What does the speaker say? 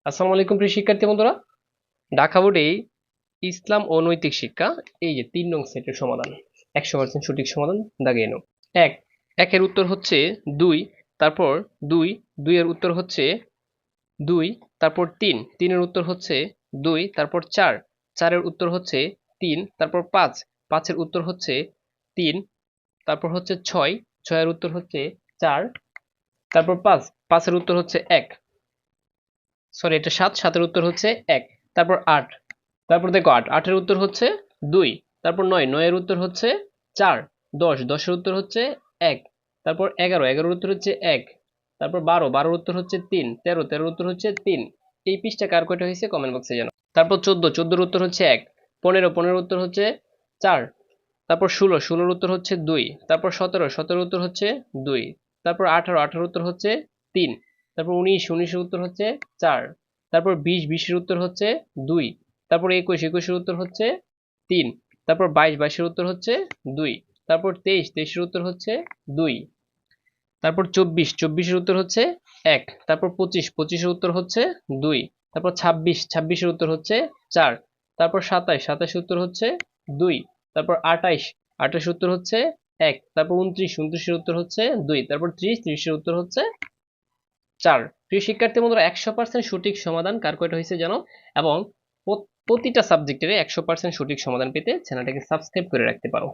আসসালামু আলাইকুম প্রিয় শিক্ষার্থী বন্ধুরা। ঢাকা বোর্ডে ইসলাম ও নৈতিক শিক্ষা এই যে ৩ নং সেটের সমাধান ১০০% সঠিক সমাধান দাগিয়ে নাও। এক একের উত্তর হচ্ছে ২, তারপর ২, ২ এর উত্তর হচ্ছে ২, তারপর ৩, ৩ এর উত্তর হচ্ছে ২, তারপর ৪, ৪ এর উত্তর হচ্ছে ৩, তারপর ৫, ৫ এর উত্তর হচ্ছে ৩, তারপর হচ্ছে ৬, ৬ এর উত্তর হচ্ছে ৪, তারপর ৫, ৫ এর উত্তর হচ্ছে ১, সরি এটা ৭, ৭ এর উত্তর হচ্ছে ১, তারপর ৮, তারপর দেখো ৮, ৮ এর উত্তর হচ্ছে ২, তারপর ৯, ৯ এর উত্তর হচ্ছে ৪, ১০, ১০ এর উত্তর হচ্ছে ১, তারপর ১১, ১১ এর উত্তর হচ্ছে ১, তারপর ১২, ১২ এর উত্তর হচ্ছে ৩, ১৩, ১৩ এর উত্তর হচ্ছে ৩। এই পৃষ্ঠা কার কয়টা হয়েছে কমেন্ট বক্সে জানাও। তারপর ১৪, ১৪ এর উত্তর হচ্ছে ১, ১৫, ১৫ এর উত্তর হচ্ছে ৪, তারপর ১৬, ১৬ এর উত্তর হচ্ছে ২, তারপর ১৭, ১৭ এর উত্তর হচ্ছে ২, তারপর ১৮, ১৮ এর উত্তর হচ্ছে ৩, তারপর ১৯, ১৯ এর উত্তর হচ্ছে ৪, তারপর ২০, ২০ এর উত্তর হচ্ছে ২, তারপর ২১, ২১ এর উত্তর হচ্ছে ৩, তারপর ২২, ২২ এর উত্তর হচ্ছে ২, তারপর ২৩, ২৩ এর উত্তর হচ্ছে ২, তারপর ২৪, ২৪ এর উত্তর হচ্ছে ১, তারপর ২৫, ২৫ এর উত্তর হচ্ছে ২, তারপর ২৬, ২৬ এর উত্তর হচ্ছে ৪, তারপর ২৭, ২৭ এর উত্তর হচ্ছে ২, তারপর ২৮, ২৮ এর উত্তর হচ্ছে ১, তারপর ২৯, ২৯ এর উত্তর হচ্ছে ২, তারপর ৩০, ৩০ এর উত্তর হচ্ছে ৪। প্রিয় শিক্ষার্থী বন্ধুরা ১০০% সঠিক সমাধান কার কয়টা হয়েছে জানো, এবং প্রতিটা সাবজেক্টের ১০০% সঠিক সমাধান পেতে চ্যানেলটাকে সাবস্ক্রাইব করে রাখতে পারো।